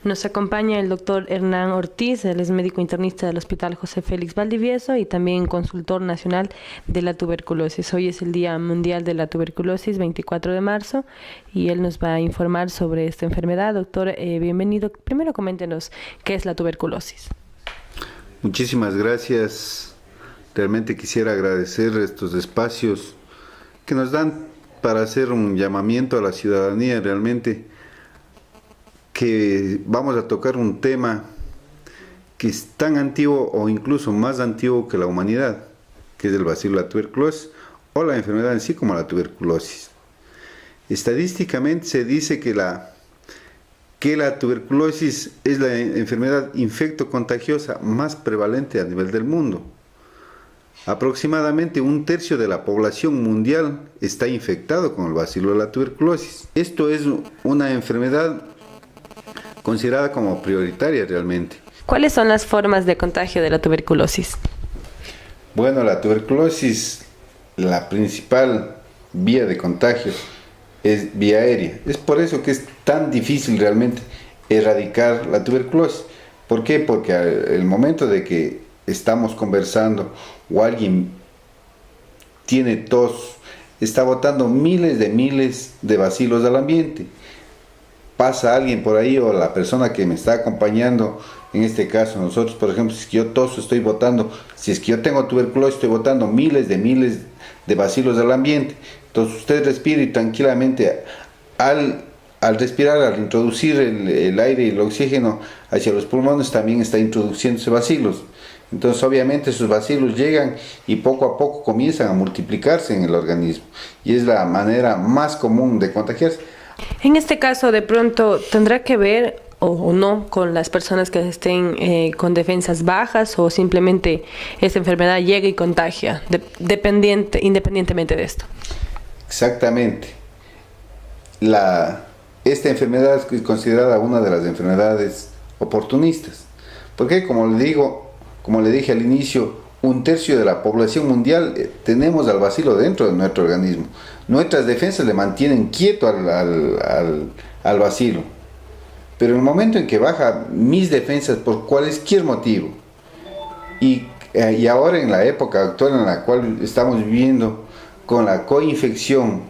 Nos acompaña el doctor Hernán Ortiz, él es médico internista del Hospital José Félix Valdivieso y también consultor nacional de la tuberculosis. Hoy es el Día Mundial de la Tuberculosis, 24 de marzo, y él nos va a informar sobre esta enfermedad. Doctor, bienvenido. Primero coméntenos qué es la tuberculosis. Muchísimas gracias. Realmente quisiera agradecer estos espacios que nos dan para hacer un llamamiento a la ciudadanía, realmente que vamos a tocar un tema que es tan antiguo o incluso más antiguo que la humanidad, que es el bacilo de la tuberculosis o la enfermedad en sí como la tuberculosis. Estadísticamente se dice que la tuberculosis es la enfermedad infectocontagiosa más prevalente a nivel del mundo. Aproximadamente 1/3 de la población mundial está infectado con el bacilo de la tuberculosis. Esto es una enfermedad considerada como prioritaria realmente. ¿Cuáles son las formas de contagio de la tuberculosis? Bueno, la tuberculosis, la principal vía de contagio es vía aérea. Es por eso que es tan difícil realmente erradicar la tuberculosis. ¿Por qué? Porque al momento de que estamos conversando o alguien tiene tos, está botando miles de bacilos al ambiente. Pasa alguien por ahí o la persona que me está acompañando, en este caso nosotros, por ejemplo, si es que yo toso, estoy botando, si es que yo tengo tuberculosis, estoy botando miles de bacilos al ambiente. Entonces usted respira y tranquilamente al respirar, al introducir el aire y el oxígeno hacia los pulmones, también está introduciéndose bacilos. Entonces obviamente esos bacilos llegan y poco a poco comienzan a multiplicarse en el organismo. Y es la manera más común de contagiarse. En este caso, de pronto, ¿tendrá que ver o no con las personas que estén con defensas bajas o simplemente esta enfermedad llega y contagia, independientemente de esto? Exactamente. Esta enfermedad es considerada una de las enfermedades oportunistas. Porque como le dije al inicio, 1/3 de la población mundial tenemos al bacilo dentro de nuestro organismo. Nuestras defensas le mantienen quieto al bacilo. Pero en el momento en que baja mis defensas por cualquier motivo, y ahora en la época actual en la cual estamos viviendo con la coinfección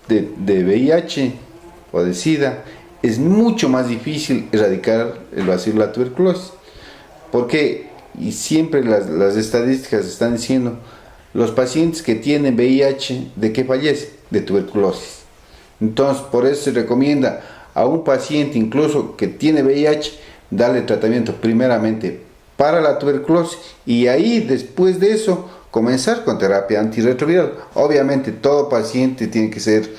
de VIH o de SIDA, es mucho más difícil erradicar el bacilo de la tuberculosis. Porque, y siempre las estadísticas están diciendo, los pacientes que tienen VIH, ¿de qué fallecen? De tuberculosis. Entonces, por eso se recomienda a un paciente incluso que tiene VIH, darle tratamiento primeramente para la tuberculosis y ahí, después de eso, comenzar con terapia antirretroviral. Obviamente, todo paciente tiene que ser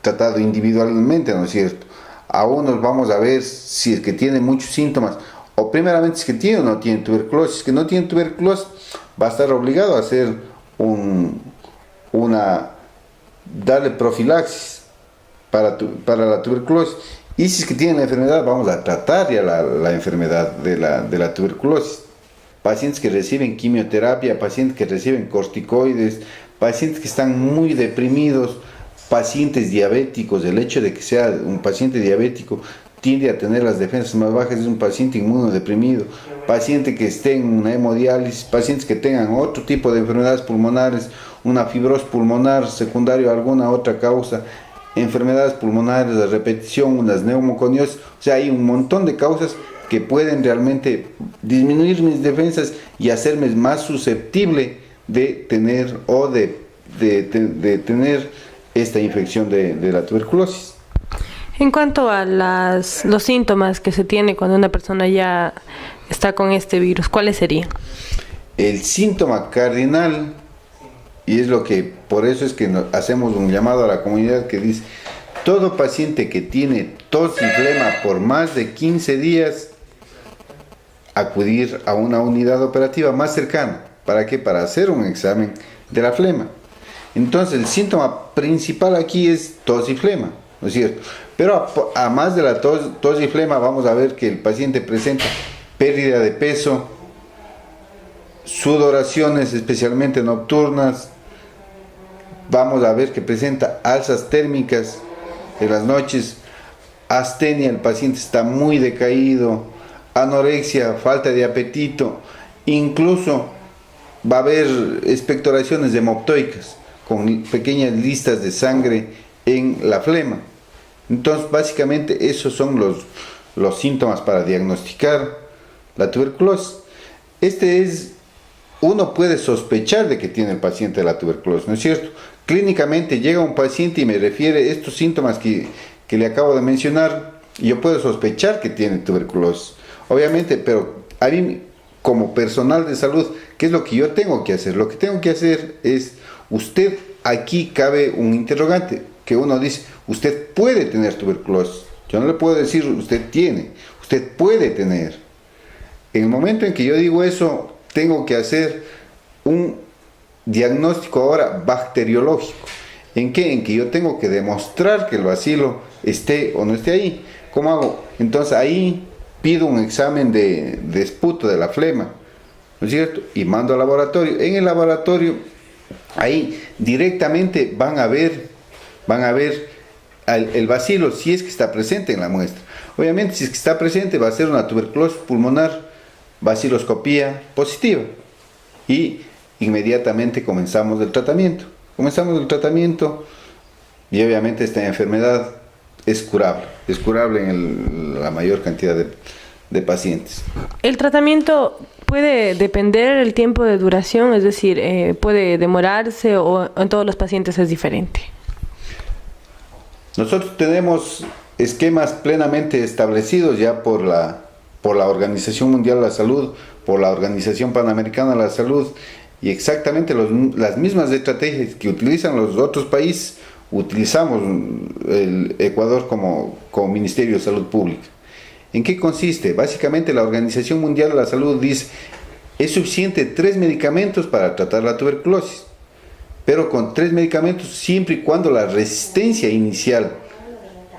tratado individualmente, ¿no es cierto? A unos vamos a ver si es que tiene muchos síntomas, o primeramente si es que tiene o no tiene tuberculosis. Si es que no tiene tuberculosis, va a estar obligado a hacer darle profilaxis para la tuberculosis. Y si es que tiene la enfermedad, vamos a tratar ya la enfermedad de la tuberculosis. Pacientes que reciben quimioterapia, pacientes que reciben corticoides, pacientes que están muy deprimidos, pacientes diabéticos. El hecho de que sea un paciente diabético tiende a tener las defensas más bajas, es un paciente inmunodeprimido, paciente que esté en una hemodiálisis, pacientes que tengan otro tipo de enfermedades pulmonares, una fibrosis pulmonar secundaria a alguna otra causa, enfermedades pulmonares de repetición, unas neumoconiosis. O sea, hay un montón de causas que pueden realmente disminuir mis defensas y hacerme más susceptible de tener tener esta infección de la tuberculosis. En cuanto a los síntomas que se tiene cuando una persona ya está con este virus, ¿cuáles serían? El síntoma cardinal, y es por eso es que hacemos un llamado a la comunidad que dice, todo paciente que tiene tos y flema por más de 15 días, acudir a una unidad operativa más cercana. ¿Para qué? Para hacer un examen de la flema. Entonces el síntoma principal aquí es tos y flema, ¿no es cierto? Pero a más de la tos y flema, vamos a ver que el paciente presenta pérdida de peso, sudoraciones especialmente nocturnas, vamos a ver que presenta alzas térmicas en las noches, astenia, el paciente está muy decaído, anorexia, falta de apetito, incluso va a haber expectoraciones hemoptoicas con pequeñas listas de sangre en la flema. Entonces, básicamente, esos son los síntomas para diagnosticar la tuberculosis. Uno puede sospechar de que tiene el paciente la tuberculosis, ¿no es cierto? Clínicamente llega un paciente y me refiere estos síntomas que le acabo de mencionar, y yo puedo sospechar que tiene tuberculosis. Obviamente, pero a mí, como personal de salud, ¿qué es lo que yo tengo que hacer? Lo que tengo que hacer es, aquí cabe un interrogante, que uno dice, usted puede tener tuberculosis. Yo no le puedo decir, usted tiene, usted puede tener. En el momento en que yo digo eso, tengo que hacer un diagnóstico ahora bacteriológico. ¿En qué? En que yo tengo que demostrar que el bacilo esté o no esté ahí. ¿Cómo hago? Entonces ahí pido un examen de esputo de la flema, ¿no es cierto? Y mando al laboratorio. En el laboratorio, ahí directamente van a ver el bacilo, si es que está presente en la muestra. Obviamente, si es que está presente, va a ser una tuberculosis pulmonar, baciloscopía positiva, y inmediatamente comenzamos el tratamiento. Y obviamente esta enfermedad es curable en la mayor cantidad de pacientes. ¿El tratamiento puede depender el tiempo de duración? Es decir, ¿puede demorarse o en todos los pacientes es diferente? Nosotros tenemos esquemas plenamente establecidos ya por la Organización Mundial de la Salud, por la Organización Panamericana de la Salud, y exactamente las mismas estrategias que utilizan los otros países, utilizamos el Ecuador como Ministerio de Salud Pública. ¿En qué consiste? Básicamente la Organización Mundial de la Salud dice, es suficiente 3 medicamentos para tratar la tuberculosis, pero con 3 medicamentos siempre y cuando la resistencia inicial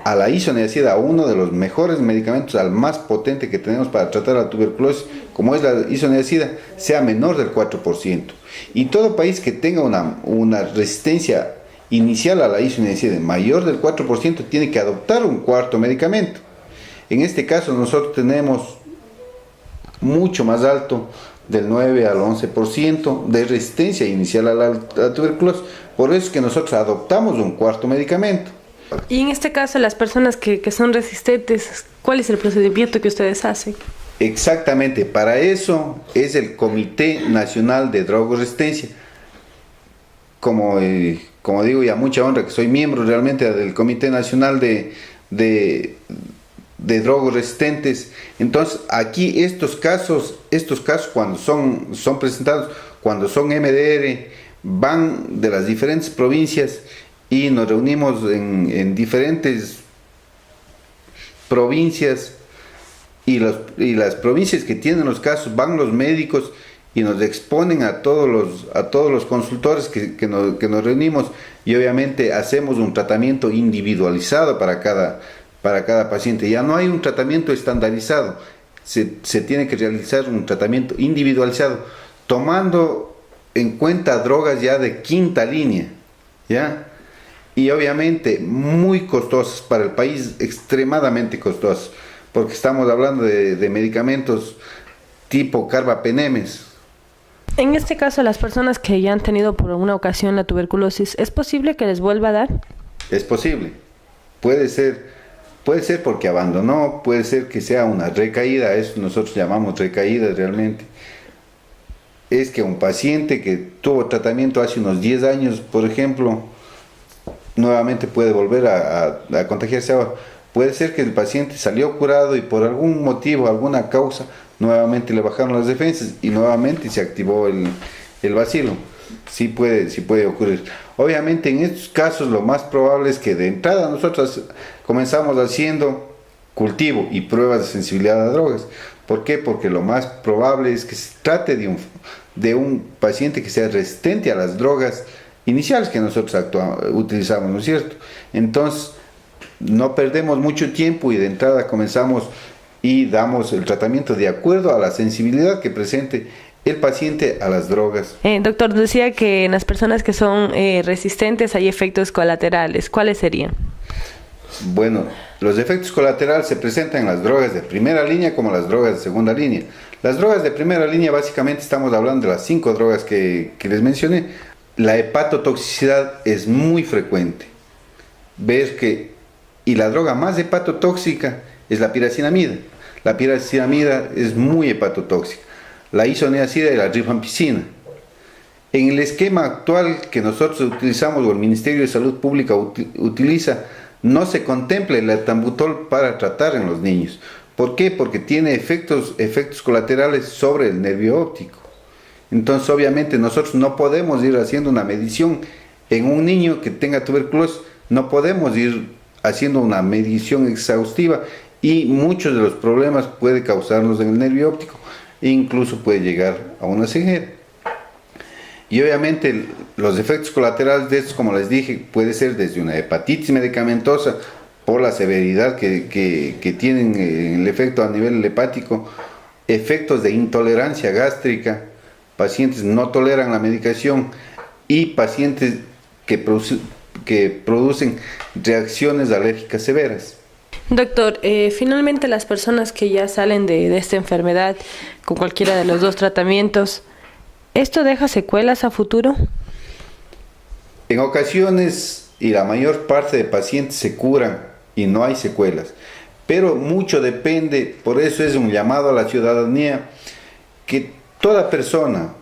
a la isoniazida, a uno de los mejores medicamentos, al más potente que tenemos para tratar la tuberculosis, como es la isoniazida, sea menor del 4%. Y todo país que tenga una resistencia inicial a la isoniazida mayor del 4% tiene que adoptar un cuarto medicamento. En este caso nosotros tenemos mucho más alto, del 9 al 11% de resistencia inicial a la tuberculosis. Por eso es que nosotros adoptamos un cuarto medicamento. Y en este caso, las personas que son resistentes, ¿cuál es el procedimiento que ustedes hacen? Exactamente, para eso es el Comité Nacional de Drogoresistencia. Como digo, y a mucha honra que soy miembro realmente del Comité Nacional de Drogoresistentes. Entonces, aquí estos casos cuando son presentados, cuando son MDR, van de las diferentes provincias y nos reunimos en diferentes provincias, y las provincias que tienen los casos van los médicos y nos exponen a todos los consultores que nos reunimos, y obviamente hacemos un tratamiento individualizado para cada paciente. Ya no hay un tratamiento estandarizado, se tiene que realizar un tratamiento individualizado, tomando en cuenta drogas ya de quinta línea, ¿ya? Y obviamente muy costosas para el país, extremadamente costosas, porque estamos hablando de medicamentos tipo carbapenemes. En este caso, las personas que ya han tenido por alguna ocasión la tuberculosis, ¿es posible que les vuelva a dar? Es posible, puede ser porque abandonó, puede ser que sea una recaída, eso nosotros llamamos recaída realmente. Es que un paciente que tuvo tratamiento hace unos 10 años, por ejemplo, nuevamente puede volver a contagiarse ahora. Puede ser que el paciente salió curado y por algún motivo, alguna causa, nuevamente le bajaron las defensas y nuevamente se activó el bacilo. Sí puede ocurrir. Obviamente en estos casos lo más probable es que de entrada nosotros comenzamos haciendo cultivo y pruebas de sensibilidad a drogas. ¿Por qué? Porque lo más probable es que se trate de un paciente que sea resistente a las drogas iniciales que nosotros utilizamos, ¿no es cierto? Entonces no perdemos mucho tiempo y de entrada comenzamos y damos el tratamiento de acuerdo a la sensibilidad que presente el paciente a las drogas. Doctor, decía que en las personas que son resistentes hay efectos colaterales. ¿Cuáles serían? Bueno, los efectos colaterales se presentan en las drogas de primera línea como las drogas de segunda línea. Las drogas de primera línea, básicamente estamos hablando de las 5 drogas que les mencioné. La hepatotoxicidad es muy frecuente. Y la droga más hepatotóxica es la piracinamida. La piracinamida es muy hepatotóxica. La isoniazida y la rifampicina. En el esquema actual que nosotros utilizamos o el Ministerio de Salud Pública utiliza, no se contempla el etambutol para tratar en los niños. ¿Por qué? Porque tiene efectos colaterales sobre el nervio óptico. Entonces, obviamente, nosotros no podemos ir haciendo una medición en un niño que tenga tuberculosis, no podemos ir haciendo una medición exhaustiva y muchos de los problemas puede causarnos en el nervio óptico e incluso puede llegar a una ceguera. Y obviamente los efectos colaterales de estos, como les dije, puede ser desde una hepatitis medicamentosa por la severidad que tienen el efecto a nivel hepático, efectos de intolerancia gástrica, pacientes no toleran la medicación y pacientes que producen reacciones alérgicas severas. Doctor, finalmente las personas que ya salen de esta enfermedad con cualquiera de los dos tratamientos, ¿esto deja secuelas a futuro? En ocasiones, y la mayor parte de pacientes se curan y no hay secuelas, pero mucho depende, por eso es un llamado a la ciudadanía, que toda persona,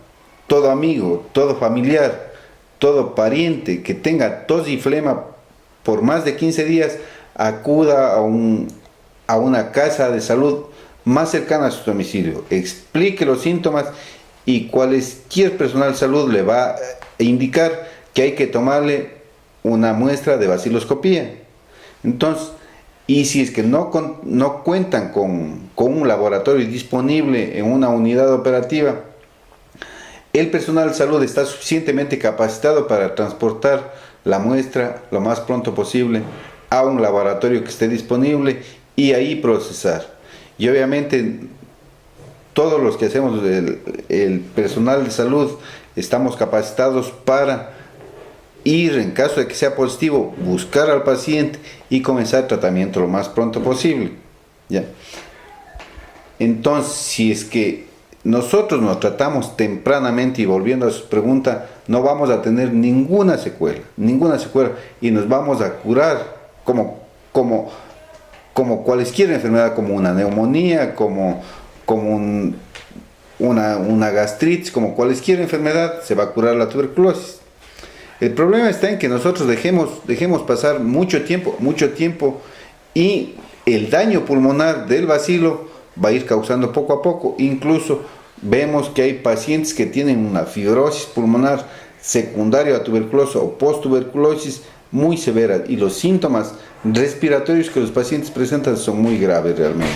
todo amigo, todo familiar, todo pariente que tenga tos y flema por más de 15 días, acuda a una casa de salud más cercana a su domicilio, explique los síntomas y cualquier personal de salud le va a indicar que hay que tomarle una muestra de baciloscopía. Entonces, y si es que no cuentan con un laboratorio disponible en una unidad operativa, el personal de salud está suficientemente capacitado para transportar la muestra lo más pronto posible a un laboratorio que esté disponible y ahí procesar. Y obviamente todos los que hacemos el personal de salud estamos capacitados para ir, en caso de que sea positivo, buscar al paciente y comenzar el tratamiento lo más pronto posible. ¿Ya? Entonces, si es que nosotros nos tratamos tempranamente, y volviendo a su pregunta, no vamos a tener ninguna secuela, y nos vamos a curar como cualquier enfermedad, como una neumonía, como una gastritis, como cualquier enfermedad, se va a curar la tuberculosis. El problema está en que nosotros dejemos pasar mucho tiempo y el daño pulmonar del bacilo va a ir causando poco a poco. Incluso vemos que hay pacientes que tienen una fibrosis pulmonar secundaria a tuberculosis o post-tuberculosis muy severa y los síntomas respiratorios que los pacientes presentan son muy graves realmente.